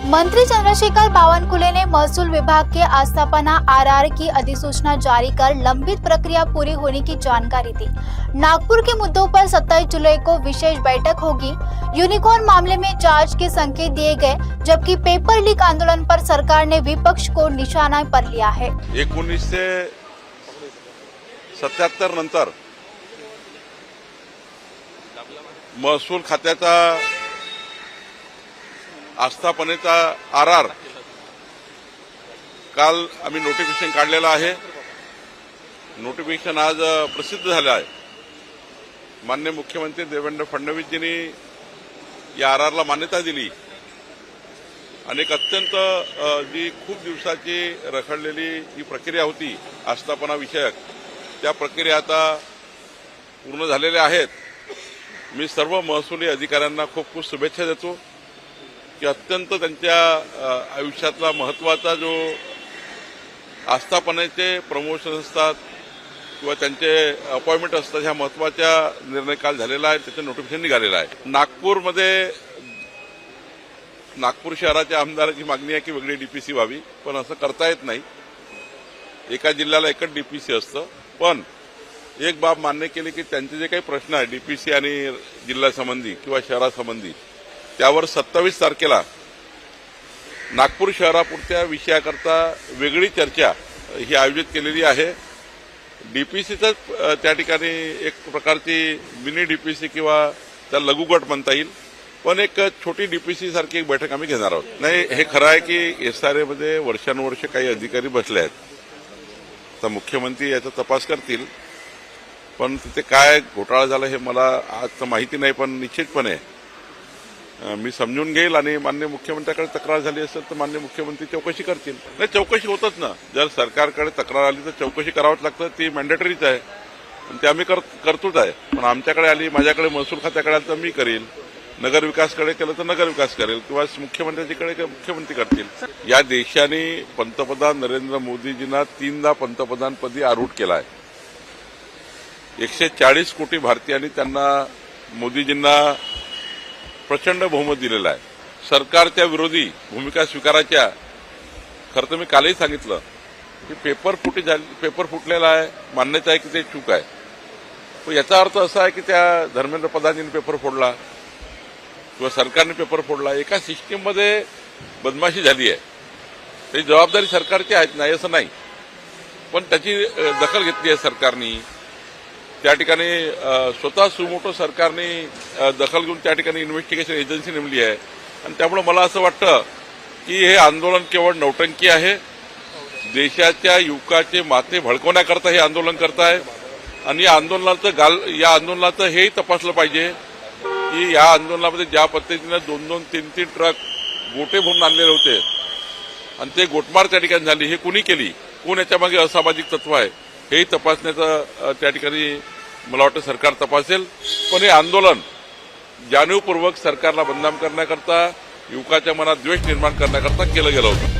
मंत्री चंद्रशेखर बावनकुळे ने महसूल विभाग के आस्थापना आरआर की अधिसूचना जारी कर लंबित प्रक्रिया पूरी होने की जानकारी दी। नागपुर के मुद्दों पर 27 जुलाई को विशेष बैठक होगी। यूनिकॉर्न मामले में जांच के संकेत दिए गए, जबकि पेपर लीक आंदोलन पर सरकार ने विपक्ष को निशाना पर लिया है। 1977 नंतर महसूल खात्याचा आस्थापनेचा आरआर काल आम्ही नोटिफिकेशन काढलेलं आहे। नोटिफिकेशन आज प्रसिद्ध झालं आहे। माननीय मुख्यमंत्री देवेंद्र फडणवीसजींनी या आरआरला मान्यता दिली आणि एक अत्यंत जी खूप दिवसाची रखडलेली ही प्रक्रिया होती आस्थापना विषयक, त्या प्रक्रिया आता पूर्ण झालेल्या आहेत। मी सर्व महसुली अधिकाऱ्यांना खूप खूप शुभेच्छा देतो की अत्यंत त्यांच्या आयुष्यातला महत्त्वाचा जो आस्थापनेचे प्रमोशन असतात किंवा त्यांचे अपॉइंटमेंट असतात, ह्या महत्त्वाच्या निर्णय काल झालेला आहे, त्याचं नोटिफिकेशन निघालेलं आहे। नागपूर शहराच्या आमदाराची मागणी आहे की वेगळी डीपीसी व्हावी, पण असं करता येत नाही। एका जिल्ह्याला एकच डीपीसी असतं, पण एक बाब मान्य केली की त्यांचे जे काही प्रश्न आहे डीपीसी आणि जिल्हा संबंधी किंवा शहरासंबंधी, त्यावर 27 तारखेला नागपूर शहरापुरत्या विषयाकरता वेगळी चर्चा ही आयोजित केलेली आहे। डीपीसीचं त्या ठिकाणी एक प्रकारची मिनी डीपीसी किंवा त्या लघुगट म्हणता येईल, पण एक छोटी डीपीसी सारखी एक बैठक आम्ही घेणार आहोत। नाही, हे खरं आहे की एसआरएमध्ये वर्षानुवर्ष काही अधिकारी बसले आहेत। तर मुख्यमंत्री याचा तपास करतील, पण तिथे काय घोटाळा झाला हे मला आज तर माहिती नाही, पण निश्चितपणे मी समजून घेईल आणि माननीय मुख्यमंत्र्याकडे तक्रार झाली असेल तर माननीय मुख्यमंत्री चौकशी करतील। नाही, चौकशी होतच ना, जर सरकारकडे तक्रार आली तर चौकशी करावंच लागतं, ती मॅन्डेटरीच आहे, ते आम्ही करतोच आहे। पण आमच्याकडे आली, माझ्याकडे महसूल खात्याकडे आली तर मी करील, नगर विकासकडे केलं तर नगर विकास करेल, किंवा मुख्यमंत्र्यांकडे मुख्यमंत्री करतील। या देशाने पंतप्रधान नरेंद्र मोदीजींना 3दा पंतप्रधानपदी आरूढ केला आहे। 140 कोटी भारतीयांनी त्यांना मोदीजींना प्रचंड बहुमत दिलेलं आहे। सरकारच्या विरोधी भूमिका स्वीकारायच्या, खरं तर मी कालही सांगितलं की पेपर फुटलेला आहे, मान्यता आहे की ते चूक आहे, पण याचा अर्थ असा आहे की त्या धर्मेंद्र प्रधानजींनी पेपर फोडला किंवा सरकारने पेपर फोडला। एका सिस्टीममध्ये बदमाशी झाली आहे, त्याची जबाबदारी सरकारची आहे, नाही असं नाही, पण त्याची दखल घेतली आहे सरकारने। त्या ठिकाणी स्वतः सुमोटो सरकारने दखल घेऊन त्या ठिकाणी इन्व्हेस्टिगेशन एजन्सी नेमली आहे। आणि त्यामुळे मला असं वाटतं की हे आंदोलन केवळ नौटंकी आहे, देशाच्या युवकाचे माथे भडकवण्याकरता हे आंदोलन करताय। आणि या आंदोलनाचं हेही तपासलं पाहिजे की या आंदोलनामध्ये ज्या पद्धतीने 2-2, 3-3 ट्रक गोटे भरून आणलेले होते आणि ते गोटमार त्या ठिकाणी झाली, हे कुणी केली, कोण याच्यामागे असामाजिक तत्व आहे, हेही तपासण्याचं त्या ठिकाणी मला वाटतं सरकार तपासेल। पण हे आंदोलन जाणीवपूर्वक सरकारला बदनाम करण्याकरता, युवकाच्या मनात द्वेष निर्माण करण्याकरता केलं गेलं होतं।